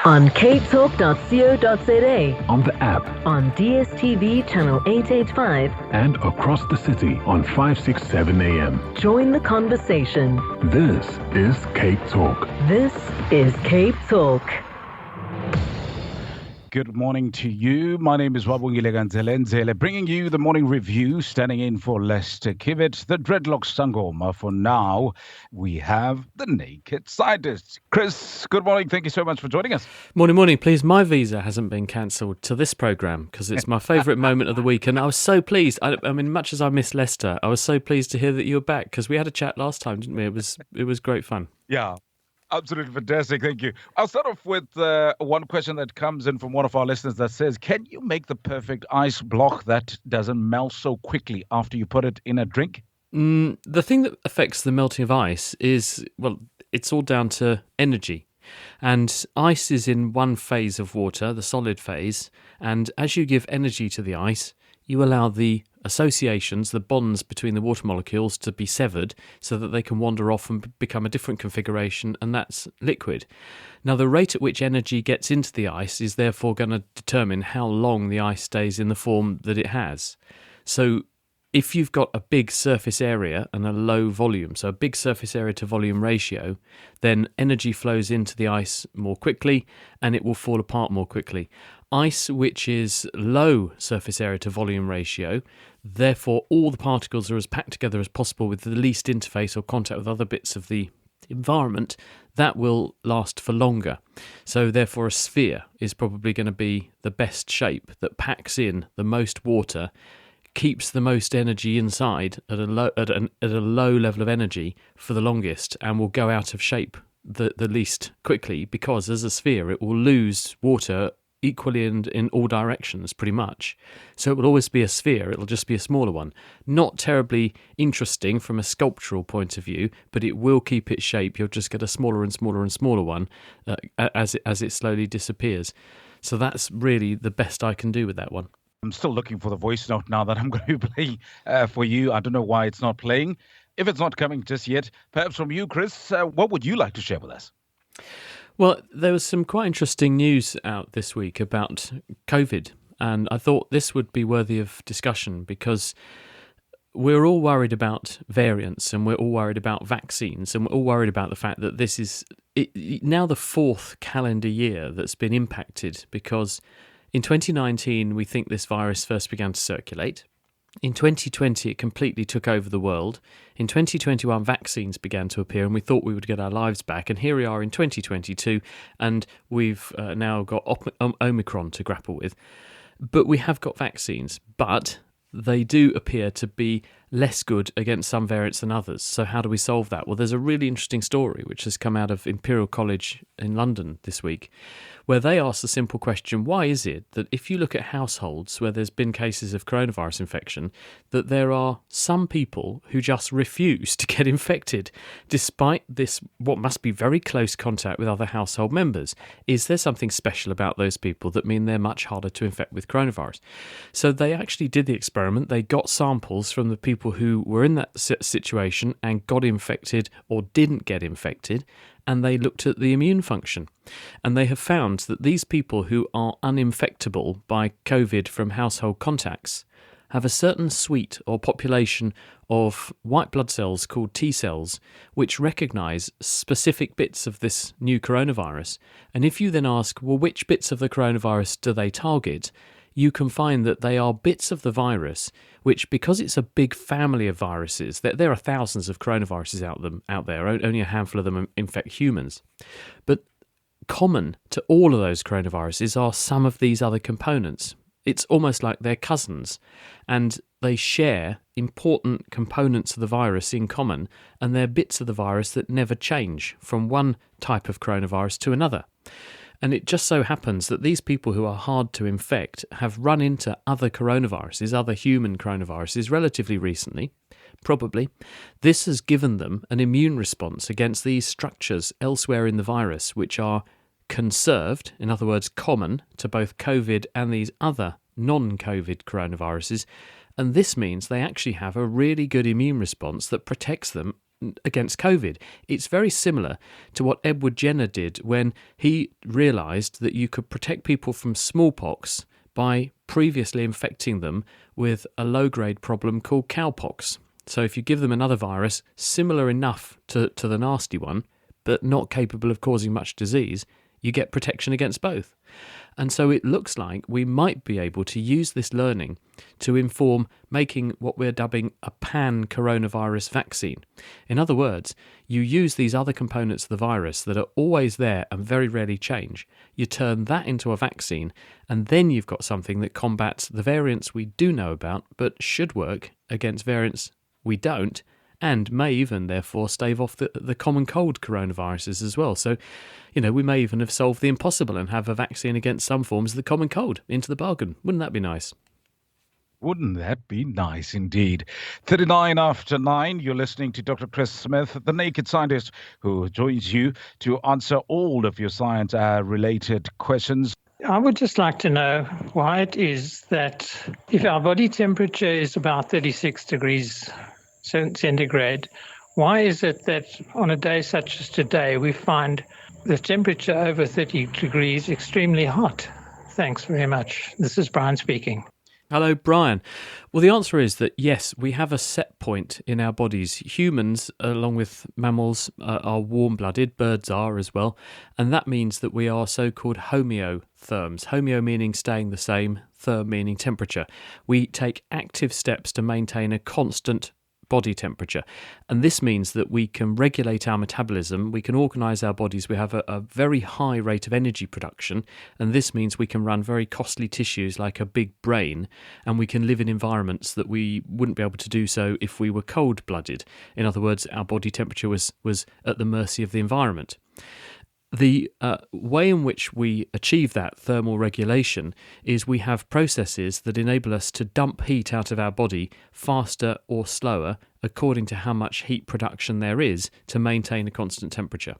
on ktalk.co.za, on the app, on DSTV channel 885, and across the city on 567 AM. Join the conversation. This is Cape Talk. This is Cape Talk. Good morning to you. My name is Wabungile Ganzelenzele, bringing you the morning review, standing in for Lester Kivett, the Dreadlock Sangoma. For now, we have the Naked Scientist. Chris, good morning. Thank you so much for joining us. Morning. Please, my visa hasn't been cancelled to this programme because it's my favourite moment of the week. And I was so pleased. I mean, much as I miss Lester, I was so pleased to hear that you were back because we had a chat last time, didn't we? It was great fun. Yeah. Absolutely fantastic. Thank you. I'll start off with one question that comes in from one of our listeners that says, can you make the perfect ice block that doesn't melt so quickly after you put it in a drink? The thing that affects the melting of ice is, well, it's all down to energy. And ice is in one phase of water, the solid phase. And as you give energy to the ice, you allow the associations, the bonds between the water molecules to be severed so that they can wander off and become a different configuration, and that's liquid. Now, the rate at which energy gets into the ice is therefore going to determine how long the ice stays in the form that it has. So if you've got a big surface area and a low volume, so a big surface area to volume ratio, then energy flows into the ice more quickly and it will fall apart more quickly. Ice which is low surface area to volume ratio, therefore all the particles are as packed together as possible with the least interface or contact with other bits of the environment, that will last for longer. So therefore a sphere is probably going to be the best shape that packs in the most water, keeps the most energy inside at a low level of energy for the longest, and will go out of shape the least quickly, because as a sphere it will lose water equally and in all directions pretty much. So it will always be a sphere, it'll just be a smaller one. Not terribly interesting from a sculptural point of view, but it will keep its shape. You'll just get a smaller and smaller and smaller one as it slowly disappears. So that's really the best I can do with that one. I'm still looking for the voice note now that I'm going to be playing for you. I don't know why it's not playing. If it's not coming just yet, perhaps from you, Chris, what would you like to share with us? Well, there was some quite interesting news out this week about COVID, and I thought this would be worthy of discussion because we're all worried about variants and we're all worried about vaccines and we're all worried about the fact that this is now the fourth calendar year that's been impacted, because in 2019 we think this virus first began to circulate. In 2020, it completely took over the world. In 2021, vaccines began to appear and we thought we would get our lives back. And here we are in 2022 and we've now got Omicron to grapple with. But we have got vaccines, but they do appear to be less good against some variants than others. So how do we solve that? Well, there's a really interesting story which has come out of Imperial College in London this week, where they asked the simple question, why is it that if you look at households where there's been cases of coronavirus infection, that there are some people who just refuse to get infected despite this, what must be very close contact with other household members? Is there something special about those people that mean they're much harder to infect with coronavirus? So they actually did the experiment. They got samples from the people who were in that situation and got infected or didn't get infected, and they looked at the immune function. And they have found that these people who are uninfectable by COVID from household contacts have a certain suite or population of white blood cells called T cells, which recognise specific bits of this new coronavirus. And if you then ask, well, which bits of the coronavirus do they target? You can find that they are bits of the virus which, because it's a big family of viruses, there are thousands of coronaviruses out there, only a handful of them infect humans. But common to all of those coronaviruses are some of these other components. It's almost like they're cousins, and they share important components of the virus in common, and they're bits of the virus that never change from one type of coronavirus to another. And it just so happens that these people who are hard to infect have run into other coronaviruses, other human coronaviruses, relatively recently, probably. This has given them an immune response against these structures elsewhere in the virus, which are conserved, in other words, common to both COVID and these other non-COVID coronaviruses. And this means they actually have a really good immune response that protects them against COVID. It's very similar to what Edward Jenner did when he realised that you could protect people from smallpox by previously infecting them with a low-grade problem called cowpox. So if you give them another virus similar enough to the nasty one, but not capable of causing much disease, you get protection against both. And so it looks like we might be able to use this learning to inform making what we're dubbing a pan-coronavirus vaccine. In other words, you use these other components of the virus that are always there and very rarely change. You turn that into a vaccine, and then you've got something that combats the variants we do know about, but should work against variants we don't, and may even, therefore, stave off the common cold coronaviruses as well. So, we may even have solved the impossible and have a vaccine against some forms of the common cold into the bargain. Wouldn't that be nice? Wouldn't that be nice indeed? 39 after 9, you're listening to Dr. Chris Smith, the Naked Scientist, who joins you to answer all of your science-related questions. I would just like to know why it is that if our body temperature is about 36 degrees centigrade, why is it that on a day such as today we find the temperature over 30 degrees extremely hot? Thanks very much. This is Brian speaking. Hello, Brian. Well, the answer is that yes, we have a set point in our bodies. Humans, along with mammals, are warm-blooded. Birds are as well. And that means that we are so-called homeotherms. Homeo meaning staying the same, therm meaning temperature. We take active steps to maintain a constant body temperature. And this means that we can regulate our metabolism, we can organise our bodies, we have a very high rate of energy production, and this means we can run very costly tissues like a big brain, and we can live in environments that we wouldn't be able to do so if we were cold-blooded. In other words, our body temperature was at the mercy of the environment. The way in which we achieve that thermal regulation is we have processes that enable us to dump heat out of our body faster or slower according to how much heat production there is to maintain a constant temperature.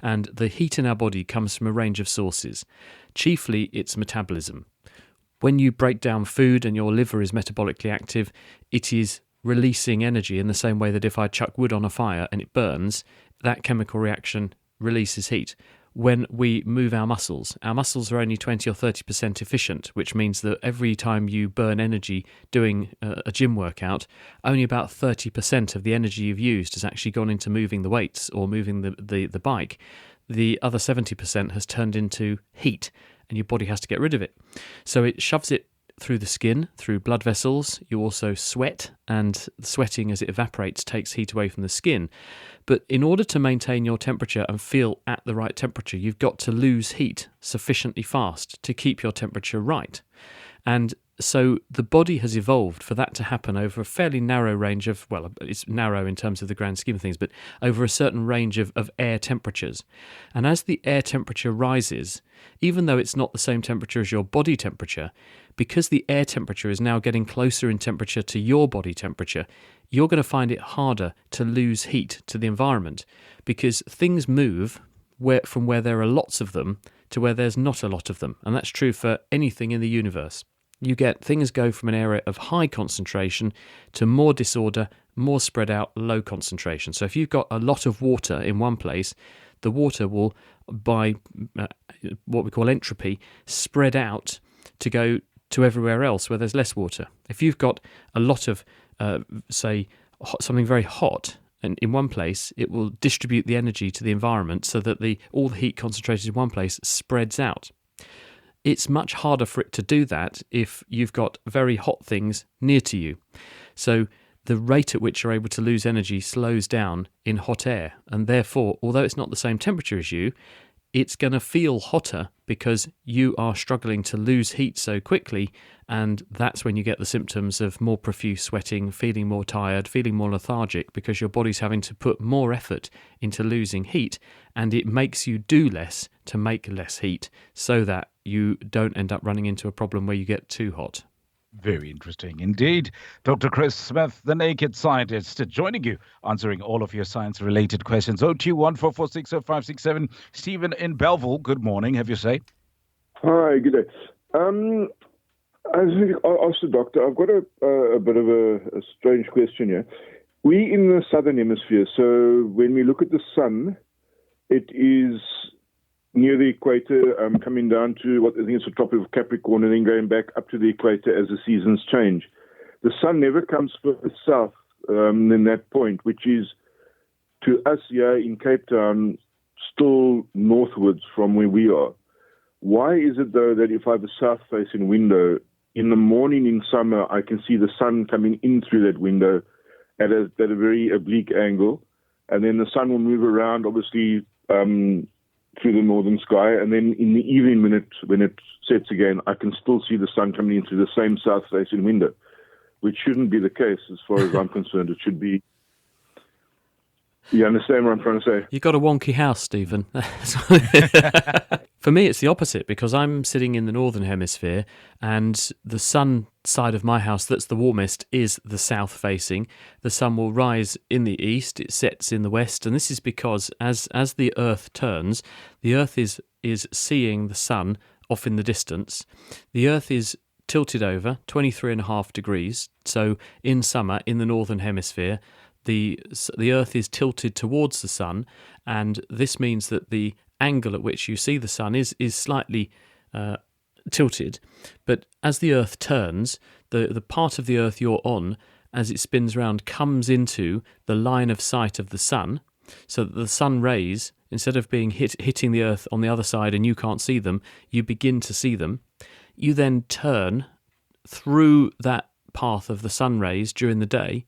And the heat in our body comes from a range of sources. Chiefly, it's metabolism. When you break down food and your liver is metabolically active, it is releasing energy in the same way that if I chuck wood on a fire and it burns, that chemical reaction releases heat. When we move our muscles are only 20 or 30% efficient, which means that every time you burn energy doing a gym workout, only about 30% of the energy you've used has actually gone into moving the weights or moving the bike. The other 70% has turned into heat, and your body has to get rid of it. So it shoves it through the skin, through blood vessels. You also sweat, and sweating as it evaporates takes heat away from the skin. But in order to maintain your temperature and feel at the right temperature, you've got to lose heat sufficiently fast to keep your temperature right. And so the body has evolved for that to happen over a fairly narrow range of, well, it's narrow in terms of the grand scheme of things, but over a certain range of air temperatures. And as the air temperature rises, even though it's not the same temperature as your body temperature, because the air temperature is now getting closer in temperature to your body temperature, you're going to find it harder to lose heat to the environment, because things move from where there are lots of them to where there's not a lot of them. And that's true for anything in the universe. You get things go from an area of high concentration to more disorder, more spread out, low concentration. So if you've got a lot of water in one place, the water will, by what we call entropy, spread out to go to everywhere else where there's less water. If you've got a lot of, something very hot, and in one place, it will distribute the energy to the environment so that all the heat concentrated in one place spreads out. It's much harder for it to do that if you've got very hot things near to you. So the rate at which you're able to lose energy slows down in hot air, and therefore, although it's not the same temperature as you, it's going to feel hotter because you are struggling to lose heat so quickly, and that's when you get the symptoms of more profuse sweating, feeling more tired, feeling more lethargic, because your body's having to put more effort into losing heat, and it makes you do less to make less heat so that you don't end up running into a problem where you get too hot. Very interesting indeed. Dr. Chris Smith, the Naked Scientist, joining you, answering all of your science-related questions. 021-446-0567. Stephen in Belleville, good morning. Have your say. Hi, good day. I think I'll ask the doctor. I've got a bit of a strange question here. We in the southern hemisphere, so when we look at the sun, it is near the equator, coming down to what I think is the tropic of Capricorn, and then going back up to the equator as the seasons change. The sun never comes further south than that point, which is to us here in Cape Town still northwards from where we are. Why is it though that if I have a south-facing window, in the morning in summer I can see the sun coming in through that window at a very oblique angle, and then the sun will move around obviously through the northern sky, and then in the evening when it sets again, I can still see the sun coming in through the same south-facing window, which shouldn't be the case as far as I'm concerned. It should be. You understand what I'm trying to say? You've got a wonky house, Stephen. For me, it's the opposite, because I'm sitting in the northern hemisphere and the sun side of my house that's the warmest is the south facing. The sun will rise in the east, it sets in the west, and this is because as the earth turns, the earth is seeing the sun off in the distance. The earth is tilted over 23.5 degrees, so in summer in the northern hemisphere the earth is tilted towards the sun, and this means that the angle at which you see the sun is slightly tilted. But as the earth turns, the part of the earth you're on, as it spins round, comes into the line of sight of the sun, so that the sun rays, instead of being hitting the earth on the other side and you can't see them, you begin to see them. You then turn through that path of the sun rays during the day,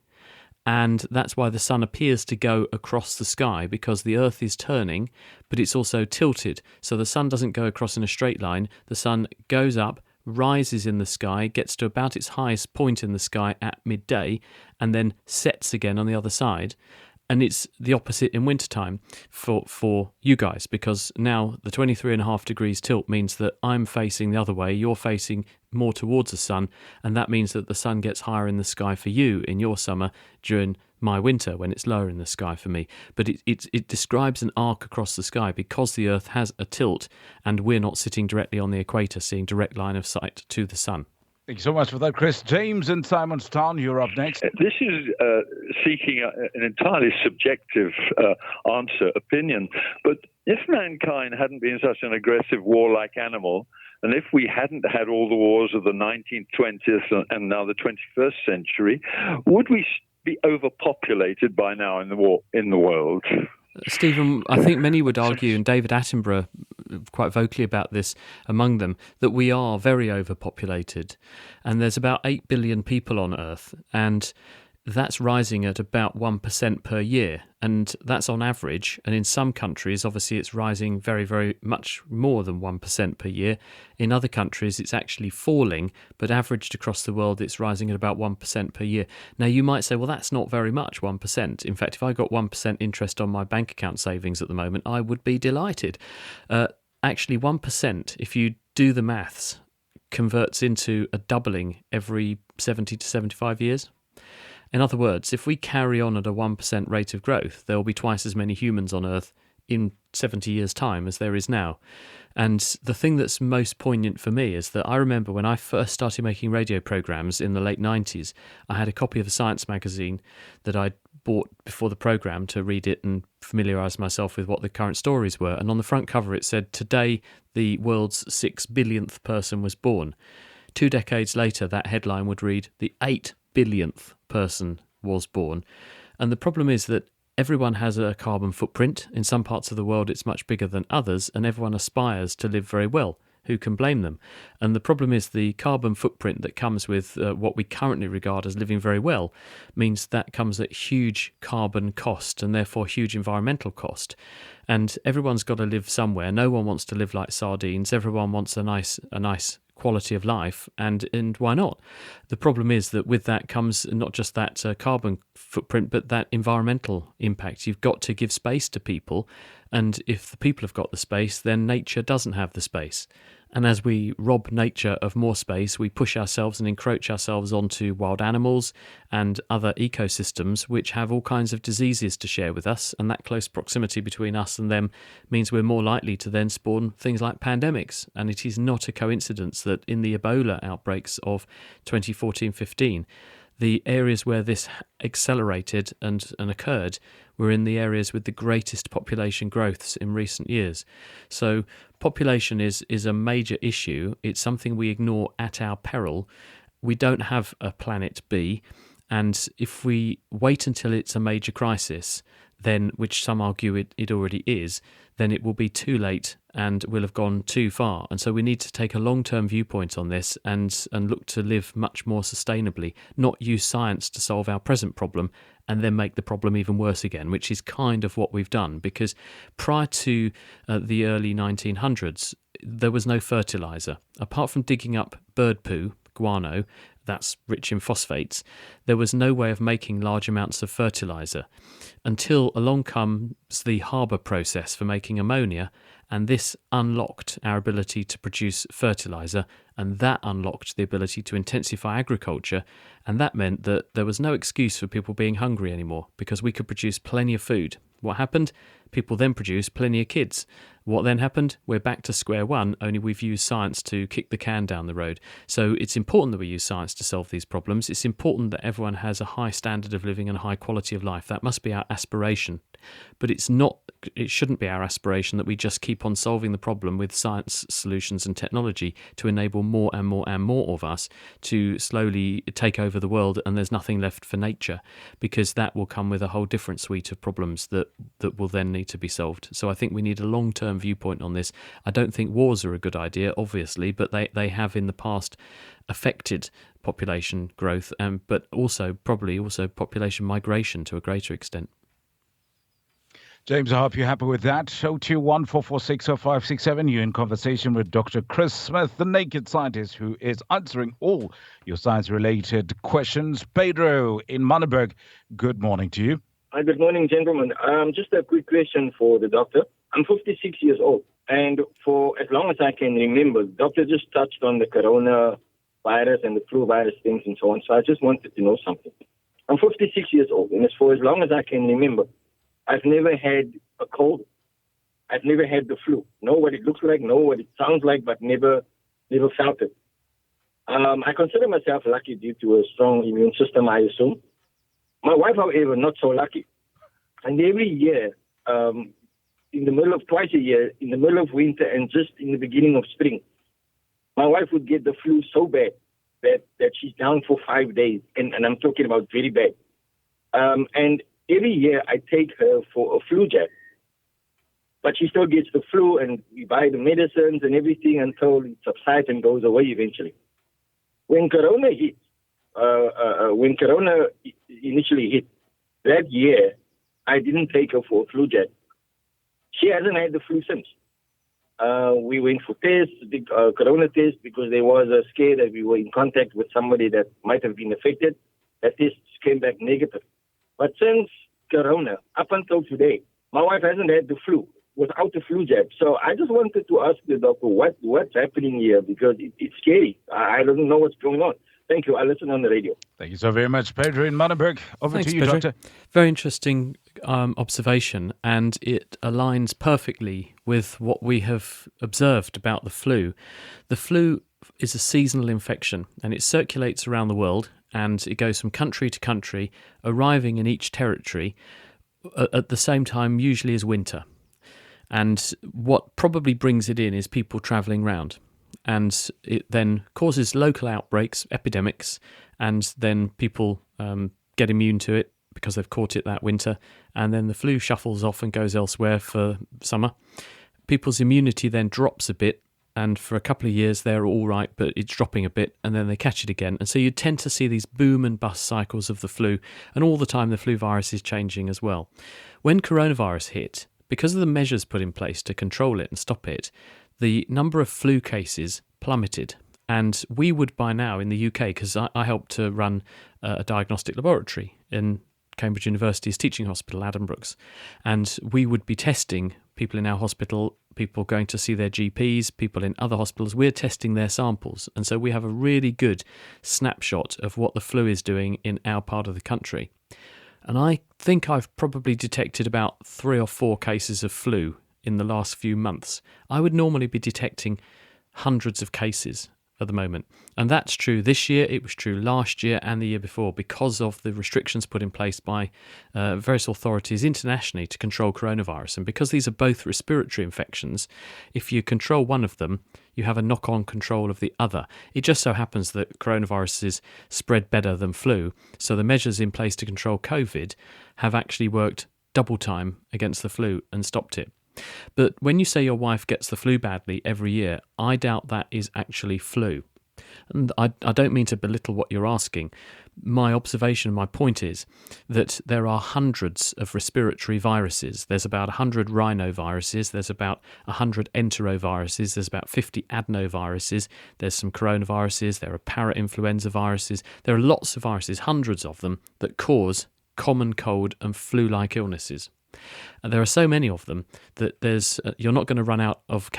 and that's why the sun appears to go across the sky, because the earth is turning, but it's also tilted. So the sun doesn't go across in a straight line. The sun goes up, rises in the sky, gets to about its highest point in the sky at midday, and then sets again on the other side. And it's the opposite in wintertime for you guys, because now the 23.5 degrees tilt means that I'm facing the other way, you're facing more towards the sun, and that means that the sun gets higher in the sky for you in your summer during my winter when it's lower in the sky for me. But it describes an arc across the sky because the Earth has a tilt and we're not sitting directly on the equator, seeing direct line of sight to the sun. Thank you so much for that, Chris. James in Simonstown, you're up next. This is seeking an entirely subjective opinion. But if mankind hadn't been such an aggressive, warlike animal, and if we hadn't had all the wars of the 19th, 20th, and now the 21st century, would we be overpopulated by now in the world? Stephen, I think many would argue, and David Attenborough quite vocally about this among them, that we are very overpopulated. And there's about 8 billion people on Earth, and that's rising at about 1% per year. And that's on average. And in some countries, obviously, it's rising very, very much more than 1% per year. In other countries, it's actually falling, but averaged across the world, it's rising at about 1% per year. Now, you might say, well, that's not very much, 1%. In fact, if I got 1% interest on my bank account savings at the moment, I would be delighted. Actually, 1%, if you do the maths, converts into a doubling every 70 to 75 years. In other words, if we carry on at a 1% rate of growth, there will be twice as many humans on Earth in 70 years' time as there is now. And the thing that's most poignant for me is that I remember when I first started making radio programs in the late 90s, I had a copy of a science magazine that I'd bought before the program to read it and familiarise myself with what the current stories were. And on the front cover it said, "Today the world's 6 billionth person was born." 2 decades later, that headline would read, "The 8 billionth person was born." And the problem is that everyone has a carbon footprint. In some parts of the world it's much bigger than others, and everyone aspires to live very well. Who can blame them? And the problem is the carbon footprint that comes with what we currently regard as living very well means that comes at huge carbon cost and therefore huge environmental cost. And everyone's got to live somewhere. No one wants to live like sardines. Everyone wants a nice quality of life, and why not? The problem is that with that comes not just that carbon footprint, but that environmental impact. You've got to give space to people, and if the people have got the space, then nature doesn't have the space. And as we rob nature of more space, we push ourselves and encroach ourselves onto wild animals and other ecosystems which have all kinds of diseases to share with us, and that close proximity between us and them means we're more likely to then spawn things like pandemics. And it is not a coincidence that in the Ebola outbreaks of 2014-15, the areas where this accelerated and occurred were in the areas with the greatest population growths in recent years. So population is a major issue. It's something we ignore at our peril. We don't have a planet B, and if we wait until it's a major crisis, then, which some argue it already is, then it will be too late and will have gone too far. And so we need to take a long-term viewpoint on this and look to live much more sustainably, not use science to solve our present problem and then make the problem even worse again, which is kind of what we've done. Because prior to the early 1900s, there was no fertilizer. Apart from digging up bird poo, guano, that's rich in phosphates, there was no way of making large amounts of fertilizer until along comes the Haber process for making ammonia, and this unlocked our ability to produce fertilizer, and that unlocked the ability to intensify agriculture, and that meant that there was no excuse for people being hungry anymore because we could produce plenty of food. What happened? People then produced plenty of kids. What then happened? We're back to square one, only we've used science to kick the can down the road. So it's important that we use science to solve these problems. It's important that everyone has a high standard of living and a high quality of life. That must be our aspiration. But it shouldn't be our aspiration that we just keep on solving the problem with science solutions and technology to enable more and more and more of us to slowly take over the world and there's nothing left for nature, because that will come with a whole different suite of problems that will then need to be solved. So I think we need a long-term viewpoint on this. I don't think wars are a good idea, obviously, but they have in the past affected population growth, but probably also population migration to a greater extent. James, I hope you're happy with that. 021-446-0567. You're in conversation with Dr. Chris Smith, the naked scientist, who is answering all your science-related questions. Pedro in Manenberg, good morning to you. Hi, good morning, gentlemen. Just a quick question for the doctor. I'm 56 years old, and for as long as I can remember, the doctor just touched on the corona virus and the flu virus things and so on, so I just wanted to know something. I'm 56 years old, and for as long as I can remember, I've never had a cold. I've never had the flu. Know what it looks like, know what it sounds like, but never felt it. I consider myself lucky due to a strong immune system, I assume. My wife, however, not so lucky. And every year, twice a year, in the middle of winter and just in the beginning of spring, my wife would get the flu so bad that she's down for 5 days. And I'm talking about very bad. And every year I take her for a flu jab, but she still gets the flu, and we buy the medicines and everything until it subsides and goes away eventually. When Corona initially hit, that year, I didn't take her for a flu jab. She hasn't had the flu since. We went for tests, big Corona test, because there was a scare that we were in contact with somebody that might have been affected. That test came back negative. But since Corona, up until today, my wife hasn't had the flu without the flu jab. So I just wanted to ask the doctor what's happening here, because it's scary. I don't know what's going on. Thank you. I listen on the radio. Thank you so very much, Pedro in Manenberg. Thanks, to you, Pedro. Doctor. Very interesting observation, and it aligns perfectly with what we have observed about the flu. The flu is a seasonal infection, and it circulates around the world, and it goes from country to country, arriving in each territory at the same time, usually as winter. And what probably brings it in is people travelling round. And it then causes local outbreaks, epidemics, and then people get immune to it because they've caught it that winter, and then the flu shuffles off and goes elsewhere for summer. People's immunity then drops a bit, and for a couple of years they're all right, but it's dropping a bit, and then they catch it again. And so you tend to see these boom and bust cycles of the flu, and all the time the flu virus is changing as well. When coronavirus hit, because of the measures put in place to control it and stop it, the number of flu cases plummeted. And we would by now in the UK, because I helped to run a diagnostic laboratory in Cambridge University's teaching hospital, Addenbrooke's, and we would be testing people in our hospital, people going to see their GPs, people in other hospitals. We're testing their samples. And so we have a really good snapshot of what the flu is doing in our part of the country. And I think I've probably detected about 3 or 4 cases of flu in the last few months. I would normally be detecting hundreds of cases. at the moment. And that's true this year, it was true last year and the year before, because of the restrictions put in place by various authorities internationally to control coronavirus. And because these are both respiratory infections, if you control one of them, you have a knock-on control of the other. It just so happens that coronaviruses spread better than flu, so the measures in place to control COVID have actually worked double time against the flu and stopped it. But when you say your wife gets the flu badly every year, I doubt that is actually flu. And I don't mean to belittle what you're asking. My observation, my point is that there are hundreds of respiratory viruses. There's about 100 rhinoviruses, there's about 100 enteroviruses, there's about 50 adenoviruses, there's some coronaviruses, there are parainfluenza viruses. There are lots of viruses, hundreds of them, that cause common cold and flu-like illnesses. And there are so many of them that you're not going to run out of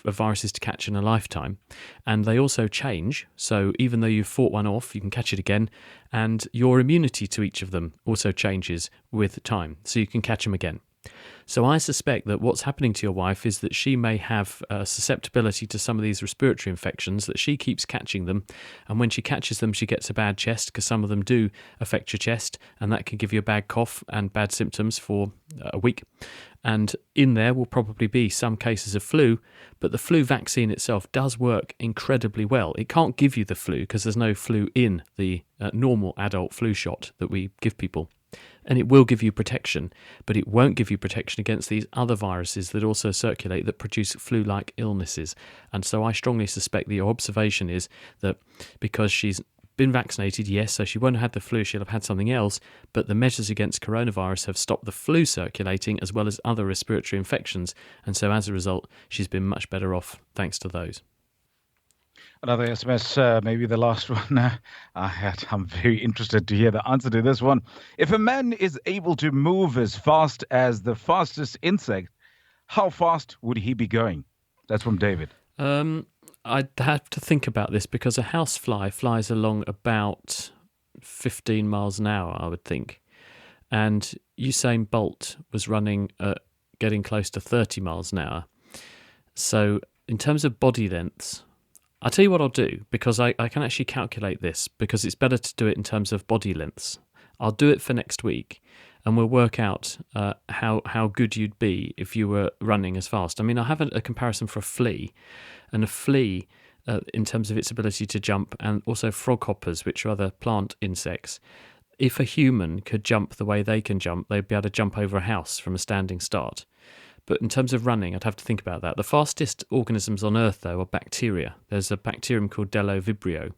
viruses to catch in a lifetime. And they also change. So even though you've fought one off, you can catch it again. And your immunity to each of them also changes with time. So you can catch them again. So I suspect that what's happening to your wife is that she may have a susceptibility to some of these respiratory infections, that she keeps catching them, and when she catches them she gets a bad chest, because some of them do affect your chest, and that can give you a bad cough and bad symptoms for a week. And in there will probably be some cases of flu, but the flu vaccine itself does work incredibly well. It can't give you the flu because there's no flu in the normal adult flu shot that we give people. And it will give you protection, but it won't give you protection against these other viruses that also circulate that produce flu-like illnesses. And so I strongly suspect that your observation is that because she's been vaccinated, yes, so she won't have had the flu, she'll have had something else, but the measures against coronavirus have stopped the flu circulating as well as other respiratory infections. And so as a result, she's been much better off thanks to those. Another SMS, maybe the last one. I'm very interested to hear the answer to this one. If a man is able to move as fast as the fastest insect, how fast would he be going? That's from David. I'd have to think about this, because a housefly flies along about 15 miles an hour, I would think. And Usain Bolt was running at getting close to 30 miles an hour. So in terms of body lengths, I'll tell you what I'll do, because I can actually calculate this, because it's better to do it in terms of body lengths. I'll do it for next week, and we'll work out how good you'd be if you were running as fast. I mean, I have a comparison for a flea, and a flea, in terms of its ability to jump, and also froghoppers, which are other plant insects. If a human could jump the way they can jump, they'd be able to jump over a house from a standing start. But in terms of running, I'd have to think about that. The fastest organisms on Earth, though, are bacteria. There's a bacterium called Delovibrio,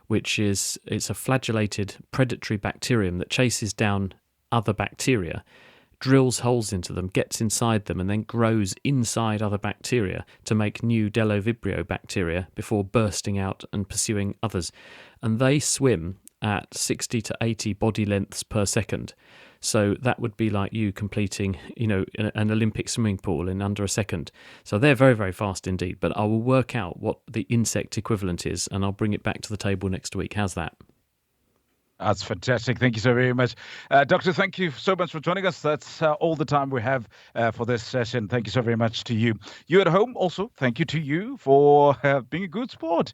it's a flagellated predatory bacterium that chases down other bacteria, drills holes into them, gets inside them, and then grows inside other bacteria to make new Delovibrio bacteria before bursting out and pursuing others. And they swim at 60 to 80 body lengths per second. So that would be like you completing, an Olympic swimming pool in under a second. So they're very, very fast indeed. But I will work out what the insect equivalent is, and I'll bring it back to the table next week. How's that? That's fantastic. Thank you so very much. Doctor, thank you so much for joining us. That's all the time we have for this session. Thank you so very much to you. You at home also, thank you to you for being a good sport.